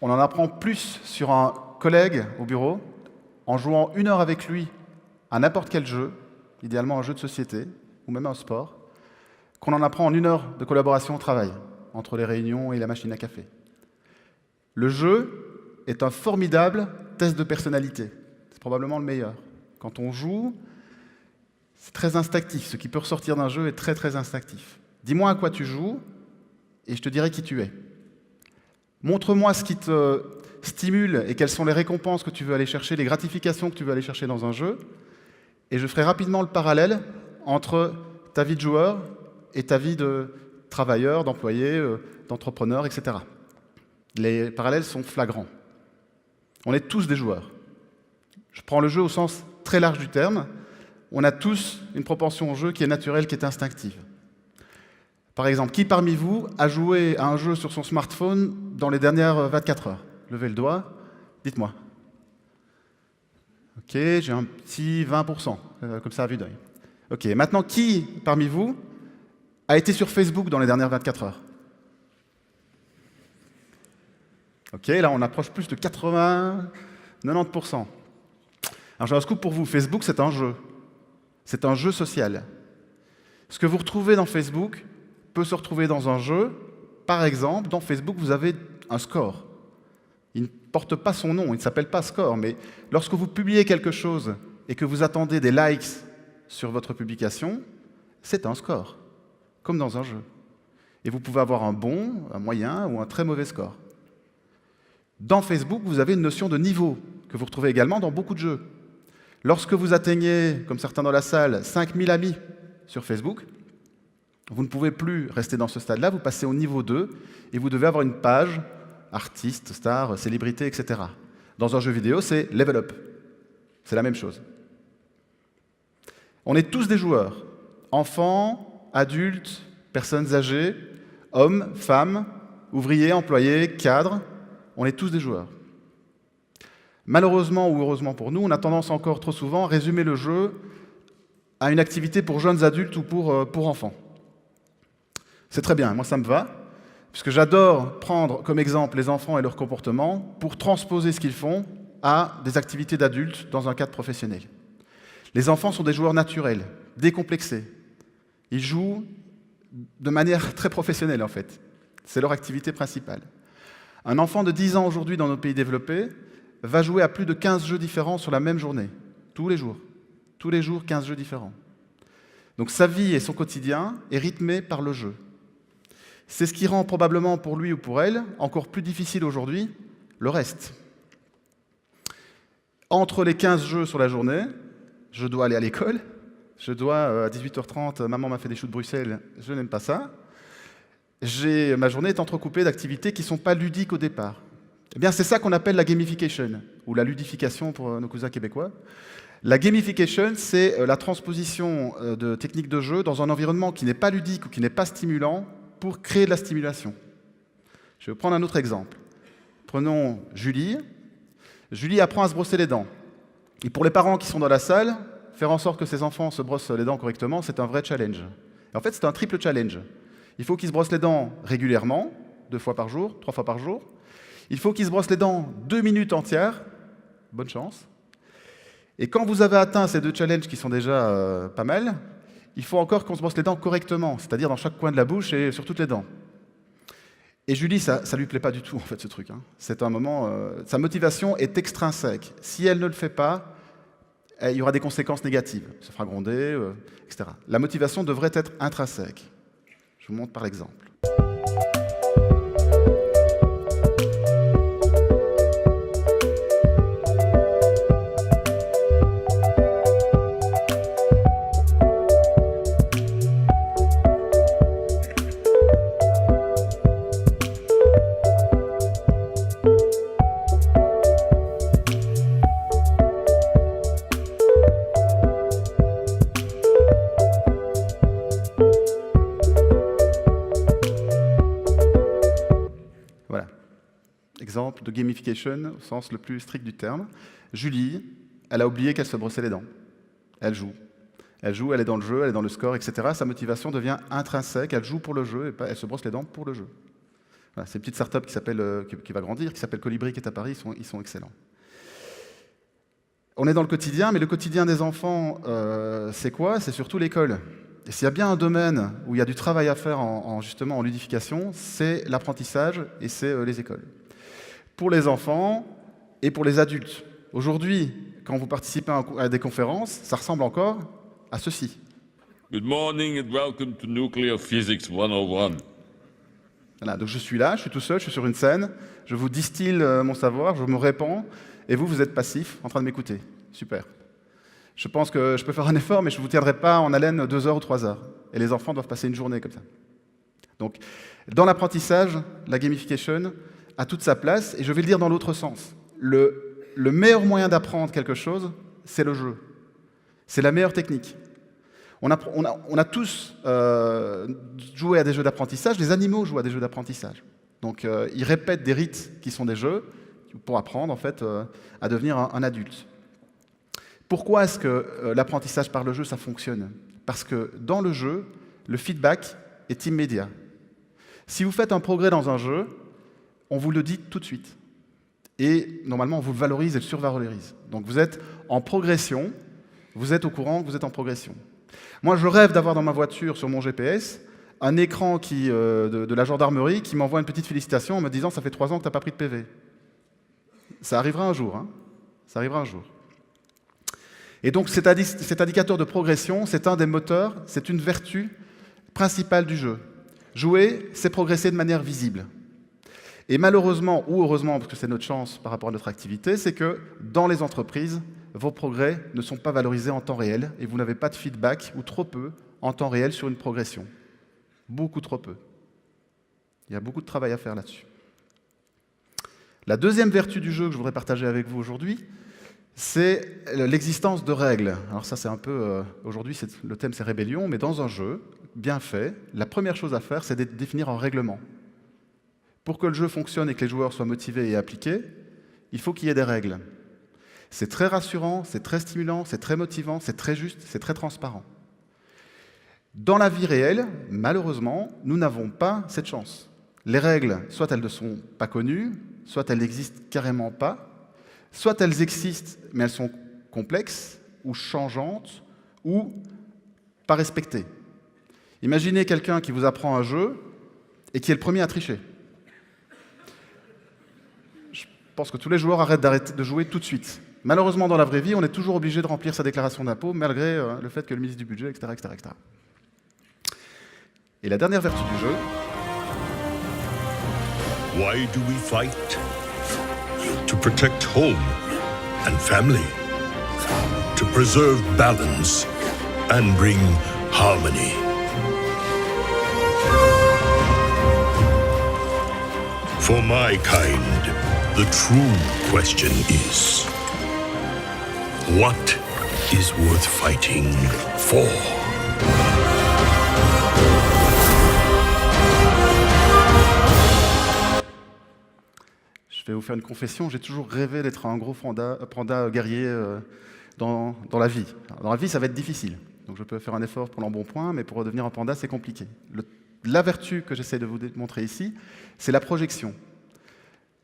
On en apprend plus sur un collègue au bureau en jouant 1 heure avec lui à n'importe quel jeu, idéalement un jeu de société ou même un sport, qu'on en apprend en 1 heure de collaboration au travail, entre les réunions et la machine à café. Le jeu est un formidable test de personnalité. C'est probablement le meilleur. Quand on joue, c'est très instinctif. Ce qui peut ressortir d'un jeu est très très instinctif. Dis-moi à quoi tu joues et je te dirai qui tu es. Montre-moi ce qui te stimule et quelles sont les récompenses que tu veux aller chercher, les gratifications que tu veux aller chercher dans un jeu, et je ferai rapidement le parallèle entre ta vie de joueur et ta vie de travailleur, d'employé, d'entrepreneur, etc. Les parallèles sont flagrants. On est tous des joueurs. Je prends le jeu au sens très large du terme. On a tous une propension au jeu qui est naturelle, qui est instinctive. Par exemple, qui parmi vous a joué à un jeu sur son smartphone dans les dernières 24 heures? Levez le doigt, dites-moi. Ok, j'ai un petit 20%, comme ça à vue d'œil. Ok, maintenant, qui parmi vous a été sur Facebook dans les dernières 24 heures? Ok, là on approche plus de 80, 90%. Alors j'ai un scoop pour vous, Facebook c'est un jeu. C'est un jeu social. Ce que vous retrouvez dans Facebook peut se retrouver dans un jeu. Par exemple, dans Facebook, vous avez un score. Il ne porte pas son nom, il ne s'appelle pas score, mais lorsque vous publiez quelque chose et que vous attendez des likes sur votre publication, c'est un score, comme dans un jeu. Et vous pouvez avoir un bon, un moyen ou un très mauvais score. Dans Facebook, vous avez une notion de niveau, que vous retrouvez également dans beaucoup de jeux. Lorsque vous atteignez, comme certains dans la salle, 5000 amis sur Facebook, vous ne pouvez plus rester dans ce stade-là, vous passez au niveau 2, et vous devez avoir une page, artiste, star, célébrité, etc. Dans un jeu vidéo, c'est level up. C'est la même chose. On est tous des joueurs. Enfants, adultes, personnes âgées, hommes, femmes, ouvriers, employés, cadres, on est tous des joueurs. Malheureusement ou heureusement pour nous, on a tendance encore trop souvent à résumer le jeu à une activité pour jeunes adultes ou pour enfants. C'est très bien, moi ça me va, puisque j'adore prendre comme exemple les enfants et leur comportement pour transposer ce qu'ils font à des activités d'adultes dans un cadre professionnel. Les enfants sont des joueurs naturels, décomplexés. Ils jouent de manière très professionnelle en fait. C'est leur activité principale. Un enfant de 10 ans aujourd'hui dans nos pays développés va jouer à plus de 15 jeux différents sur la même journée, tous les jours. Tous les jours, 15 jeux différents. Donc sa vie et son quotidien est rythmé par le jeu. C'est ce qui rend probablement pour lui ou pour elle encore plus difficile aujourd'hui le reste. Entre les 15 jeux sur la journée, je dois aller à l'école, je dois à 18h30, maman m'a fait des choux de Bruxelles, je n'aime pas ça. Ma journée est entrecoupée d'activités qui ne sont pas ludiques au départ. Eh bien, c'est ça qu'on appelle la gamification, ou la ludification pour nos cousins québécois. La gamification, c'est la transposition de techniques de jeu dans un environnement qui n'est pas ludique ou qui n'est pas stimulant pour créer de la stimulation. Je vais prendre un autre exemple. Prenons Julie. Julie apprend à se brosser les dents. Et pour les parents qui sont dans la salle, faire en sorte que ses enfants se brossent les dents correctement, c'est un vrai challenge. Et en fait, c'est un triple challenge. Il faut qu'ils se brossent les dents régulièrement, 2 fois par jour, 3 fois par jour. Il faut qu'ils se brossent les dents 2 minutes entières. Bonne chance. Et quand vous avez atteint ces 2 challenges qui sont déjà pas mal, il faut encore qu'on se brosse les dents correctement, c'est-à-dire dans chaque coin de la bouche et sur toutes les dents. Et Julie, ça lui plaît pas du tout, en fait, ce truc. C'est un moment... sa motivation est extrinsèque. Si elle ne le fait pas, il y aura des conséquences négatives. Elle se fera gronder, etc. La motivation devrait être intrinsèque. Je vous montre par l'exemple. Exemple de gamification au sens le plus strict du terme. Julie, elle a oublié qu'elle se brossait les dents. Elle joue. Elle joue, elle est dans le jeu, elle est dans le score, etc. Sa motivation devient intrinsèque, elle joue pour le jeu et elle se brosse les dents pour le jeu. Voilà, c'est une petite start-up qui va grandir, qui s'appelle Colibri, qui est à Paris, ils sont excellents. On est dans le quotidien, mais le quotidien des enfants, c'est quoi? C'est surtout l'école. Et s'il y a bien un domaine où il y a du travail à faire justement en ludification, c'est l'apprentissage et c'est les écoles. Pour les enfants et pour les adultes. Aujourd'hui, quand vous participez à des conférences, ça ressemble encore à ceci. Good morning and welcome to Nuclear Physics 101. Voilà, donc je suis là, je suis tout seul, je suis sur une scène, je vous distille mon savoir, je me répands, et vous êtes passif, en train de m'écouter. Super. Je pense que je peux faire un effort, mais je ne vous tiendrai pas en haleine 2 heures ou 3 heures. Et les enfants doivent passer une journée comme ça. Donc, dans l'apprentissage, la gamification a toute sa place, et je vais le dire dans l'autre sens. Le meilleur moyen d'apprendre quelque chose, c'est le jeu. C'est la meilleure technique. On a tous joué à des jeux d'apprentissage, les animaux jouent à des jeux d'apprentissage. Donc, ils répètent des rites qui sont des jeux pour apprendre, en fait, à devenir un adulte. Pourquoi est-ce que l'apprentissage par le jeu, ça fonctionne? Parce que dans le jeu, le feedback est immédiat. Si vous faites un progrès dans un jeu, on vous le dit tout de suite. Et normalement, on vous le valorise et le survalorise. Donc vous êtes en progression, vous êtes au courant que vous êtes en progression. Moi, je rêve d'avoir dans ma voiture, sur mon GPS, un écran de la gendarmerie qui m'envoie une petite félicitation en me disant « ça fait 3 ans que tu n'as pas pris de PV ». Ça arrivera un jour, hein. Ça arrivera un jour. Et donc cet indicateur de progression, c'est un des moteurs, c'est une vertu principale du jeu. Jouer, c'est progresser de manière visible. Et malheureusement, ou heureusement, parce que c'est notre chance par rapport à notre activité, c'est que dans les entreprises, vos progrès ne sont pas valorisés en temps réel et vous n'avez pas de feedback, ou trop peu, en temps réel sur une progression. Beaucoup trop peu. Il y a beaucoup de travail à faire là-dessus. La deuxième vertu du jeu que je voudrais partager avec vous aujourd'hui, c'est l'existence de règles. Alors ça, c'est un peu... aujourd'hui, le thème, c'est rébellion, mais dans un jeu bien fait, la première chose à faire, c'est de définir un règlement. Pour que le jeu fonctionne et que les joueurs soient motivés et appliqués, il faut qu'il y ait des règles. C'est très rassurant, c'est très stimulant, c'est très motivant, c'est très juste, c'est très transparent. Dans la vie réelle, malheureusement, nous n'avons pas cette chance. Les règles, soit elles ne sont pas connues, soit elles n'existent carrément pas, soit elles existent, mais elles sont complexes, ou changeantes, ou pas respectées. Imaginez quelqu'un qui vous apprend un jeu et qui est le premier à tricher. Je pense que tous les joueurs arrêtent de jouer tout de suite. Malheureusement, dans la vraie vie, on est toujours obligé de remplir sa déclaration d'impôt, malgré le fait que le ministre du Budget, etc., etc., etc. Et la dernière vertu du jeu... Why do we fight? To protect home and family, to preserve balance and bring harmony. For my kind, the true question is, what is worth fighting for? Je vais vous faire une confession, j'ai toujours rêvé d'être un gros panda guerrier dans la vie. Alors, dans la vie, ça va être difficile. Donc je peux faire un effort pour l'embonpoint, mais pour redevenir un panda, c'est compliqué. La vertu que j'essaie de vous montrer ici, c'est la projection.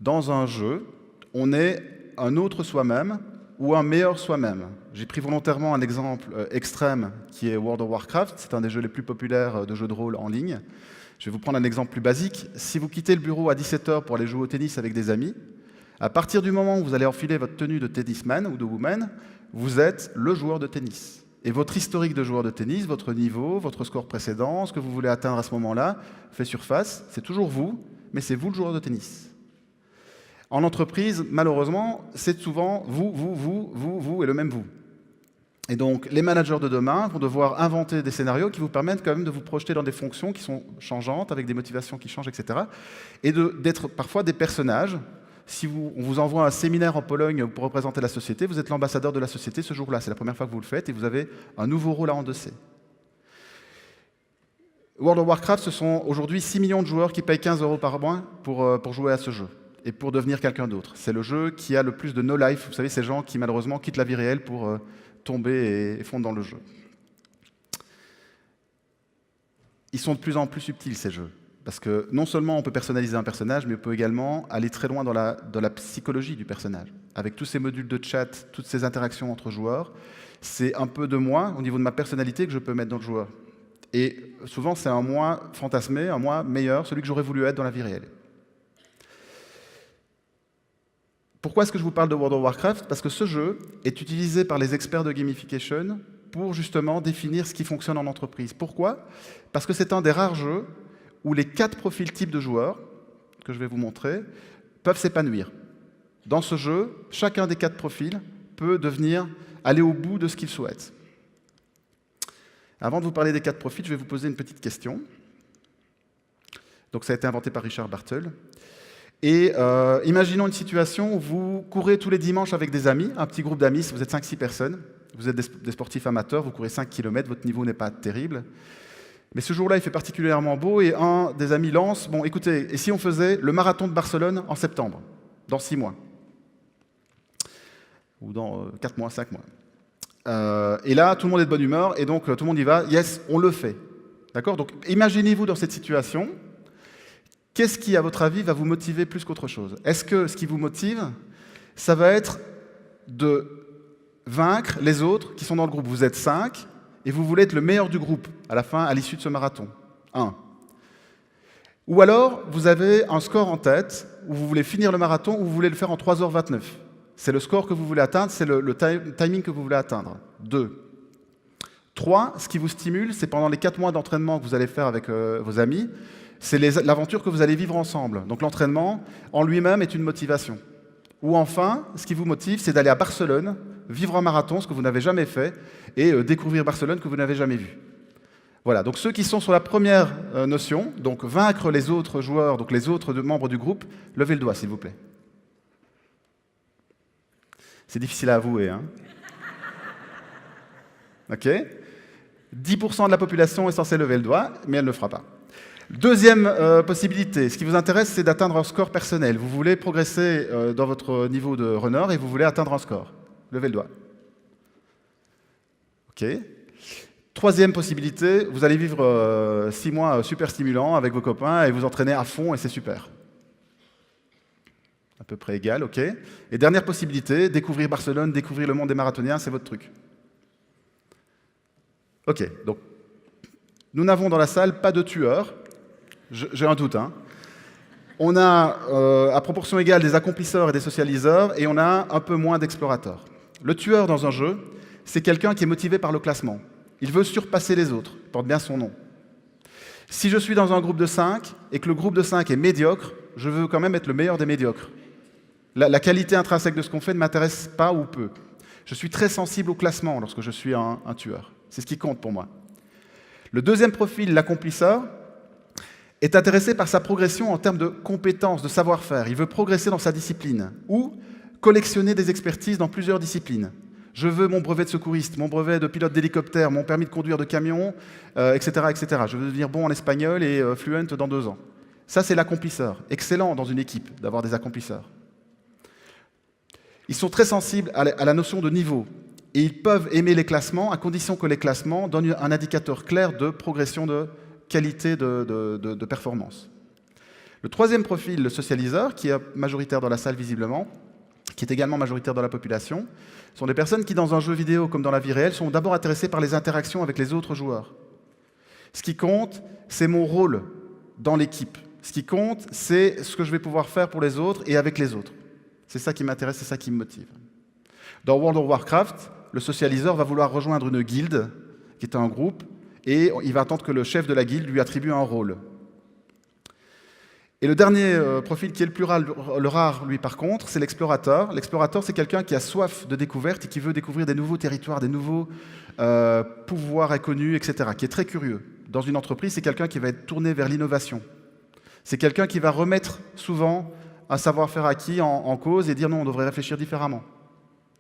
Dans un jeu, on est un autre soi-même ou un meilleur soi-même. J'ai pris volontairement un exemple extrême qui est World of Warcraft. C'est un des jeux les plus populaires de jeux de rôle en ligne. Je vais vous prendre un exemple plus basique. Si vous quittez le bureau à 17h pour aller jouer au tennis avec des amis, à partir du moment où vous allez enfiler votre tenue de tennisman ou de woman, vous êtes le joueur de tennis. Et votre historique de joueur de tennis, votre niveau, votre score précédent, ce que vous voulez atteindre à ce moment-là, fait surface. C'est toujours vous, mais c'est vous le joueur de tennis. En entreprise, malheureusement, c'est souvent vous et le même vous. Et donc, les managers de demain vont devoir inventer des scénarios qui vous permettent quand même de vous projeter dans des fonctions qui sont changeantes, avec des motivations qui changent, etc. Et d'être parfois des personnages. Si on vous envoie un séminaire en Pologne pour représenter la société, vous êtes l'ambassadeur de la société ce jour-là. C'est la première fois que vous le faites et vous avez un nouveau rôle à endosser. World of Warcraft, ce sont aujourd'hui 6 millions de joueurs qui payent 15 € par mois pour jouer à ce jeu et pour devenir quelqu'un d'autre. C'est le jeu qui a le plus de no-life. Vous savez, ces gens qui malheureusement quittent la vie réelle pour tomber et fondre dans le jeu. Ils sont de plus en plus subtils, ces jeux. Parce que non seulement on peut personnaliser un personnage, mais on peut également aller très loin dans la psychologie du personnage. Avec tous ces modules de chat, toutes ces interactions entre joueurs, c'est un peu de moi, au niveau de ma personnalité, que je peux mettre dans le joueur. Et souvent, c'est un moi fantasmé, un moi meilleur, celui que j'aurais voulu être dans la vie réelle. Pourquoi est-ce que je vous parle de World of Warcraft? Parce que ce jeu est utilisé par les experts de gamification pour justement définir ce qui fonctionne en entreprise. Pourquoi? Parce que c'est un des rares jeux où les 4 profils types de joueurs, que je vais vous montrer, peuvent s'épanouir. Dans ce jeu, chacun des 4 profils peut aller au bout de ce qu'il souhaite. Avant de vous parler des 4 profils, je vais vous poser une petite question. Donc ça a été inventé par Richard Bartle. Et imaginons une situation où vous courez tous les dimanches avec des amis, un petit groupe d'amis, vous êtes 5-6 personnes, vous êtes des sportifs amateurs, vous courez 5 km, votre niveau n'est pas terrible. Mais ce jour-là, il fait particulièrement beau et un des amis lance « Bon, écoutez, et si on faisait le marathon de Barcelone en septembre, dans 6 mois ?» Ou dans 4 mois, 5 mois. Et là, tout le monde est de bonne humeur, et donc tout le monde y va. Yes, on le fait. D'accord? Donc, imaginez-vous dans cette situation. Qu'est-ce qui, à votre avis, va vous motiver plus qu'autre chose? Est-ce que ce qui vous motive, ça va être de vaincre les autres qui sont dans le groupe? Vous êtes 5, et vous voulez être le meilleur du groupe à la fin, à l'issue de ce marathon. 1. Ou alors, vous avez un score en tête, où vous voulez finir le marathon, ou vous voulez le faire en 3h29. C'est le score que vous voulez atteindre, c'est le timing que vous voulez atteindre. 2. 3, ce qui vous stimule, c'est pendant les 4 mois d'entraînement que vous allez faire avec vos amis, c'est l'aventure que vous allez vivre ensemble. Donc l'entraînement, en lui-même, est une motivation. Ou enfin, ce qui vous motive, c'est d'aller à Barcelone, vivre un marathon, ce que vous n'avez jamais fait, et découvrir Barcelone que vous n'avez jamais vu. Voilà, donc ceux qui sont sur la première notion, donc vaincre les autres joueurs, donc les autres membres du groupe, levez le doigt, s'il vous plaît. C'est difficile à avouer, hein? OK? 10% de la population est censée lever le doigt, mais elle ne le fera pas. Deuxième possibilité, ce qui vous intéresse, c'est d'atteindre un score personnel. Vous voulez progresser dans votre niveau de runner et vous voulez atteindre un score. Levez le doigt. OK. Troisième possibilité, vous allez vivre 6 mois super stimulants avec vos copains et vous entraînez à fond et c'est super. À peu près égal, OK. Et dernière possibilité, découvrir Barcelone, découvrir le monde des marathoniens, c'est votre truc. OK, donc nous n'avons dans la salle pas de tueurs. J'ai un doute, hein. On a à proportion égale des accomplisseurs et des socialiseurs, et on a un peu moins d'explorateurs. Le tueur dans un jeu, c'est quelqu'un qui est motivé par le classement. Il veut surpasser les autres, il porte bien son nom. Si je suis dans un groupe de 5, et que le groupe de 5 est médiocre, je veux quand même être le meilleur des médiocres. La qualité intrinsèque de ce qu'on fait ne m'intéresse pas ou peu. Je suis très sensible au classement lorsque je suis un tueur. C'est ce qui compte pour moi. Le deuxième profil, l'accomplisseur, est intéressé par sa progression en termes de compétences, de savoir-faire. Il veut progresser dans sa discipline ou collectionner des expertises dans plusieurs disciplines. Je veux mon brevet de secouriste, mon brevet de pilote d'hélicoptère, mon permis de conduire de camion, etc., etc. Je veux devenir bon en espagnol et fluent dans 2 ans. Ça, c'est l'accomplisseur. Excellent dans une équipe d'avoir des accomplisseurs. Ils sont très sensibles à la notion de niveau. Et ils peuvent aimer les classements à condition que les classements donnent un indicateur clair de progression de qualité de performance. Le troisième profil, le socialiseur, qui est majoritaire dans la salle visiblement, qui est également majoritaire dans la population, sont des personnes qui, dans un jeu vidéo comme dans la vie réelle, sont d'abord intéressées par les interactions avec les autres joueurs. Ce qui compte, c'est mon rôle dans l'équipe. Ce qui compte, c'est ce que je vais pouvoir faire pour les autres et avec les autres. C'est ça qui m'intéresse, c'est ça qui me motive. Dans World of Warcraft, le socialiseur va vouloir rejoindre une guilde, qui est un groupe, et il va attendre que le chef de la guilde lui attribue un rôle. Et le dernier profil qui est le rare, lui, par contre, c'est l'explorateur. L'explorateur, c'est quelqu'un qui a soif de découverte et qui veut découvrir des nouveaux territoires, des nouveaux pouvoirs inconnus, etc., qui est très curieux. Dans une entreprise, c'est quelqu'un qui va être tourné vers l'innovation. C'est quelqu'un qui va remettre souvent un savoir-faire acquis en cause et dire non, on devrait réfléchir différemment.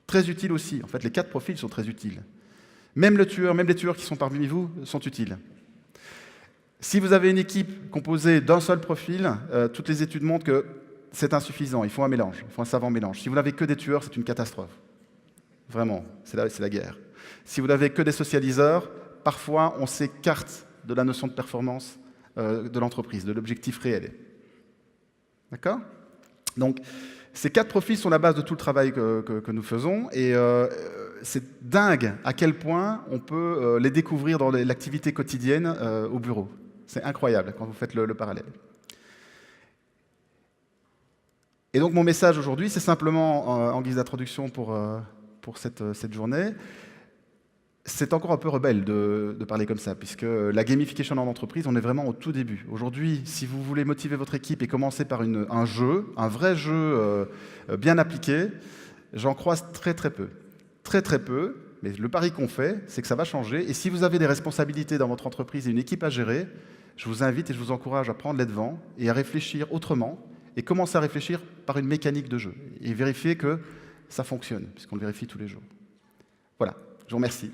Très utile aussi. En fait, les 4 profils sont très utiles. Même les tueurs qui sont parmi vous sont utiles. Si vous avez une équipe composée d'un seul profil, toutes les études montrent que c'est insuffisant. Il faut un mélange, il faut un savant mélange. Si vous n'avez que des tueurs, c'est une catastrophe. Vraiment, c'est la guerre. Si vous n'avez que des socialiseurs, parfois on s'écarte de la notion de performance de l'entreprise, de l'objectif réel. D'accord ? Donc, ces 4 profils sont la base de tout le travail que nous faisons, et c'est dingue à quel point on peut les découvrir dans l'activité quotidienne au bureau. C'est incroyable quand vous faites le parallèle. Et donc mon message aujourd'hui, c'est simplement en guise d'introduction pour cette journée. C'est encore un peu rebelle de parler comme ça, puisque la gamification en entreprise, on est vraiment au tout début. Aujourd'hui, si vous voulez motiver votre équipe et commencer par un jeu, un vrai jeu bien appliqué, j'en croise très très peu. Très très peu, mais le pari qu'on fait, c'est que ça va changer. Et si vous avez des responsabilités dans votre entreprise et une équipe à gérer, je vous invite et je vous encourage à prendre les devants et à réfléchir autrement, et commencer à réfléchir par une mécanique de jeu, et vérifier que ça fonctionne, puisqu'on le vérifie tous les jours. Voilà, je vous remercie.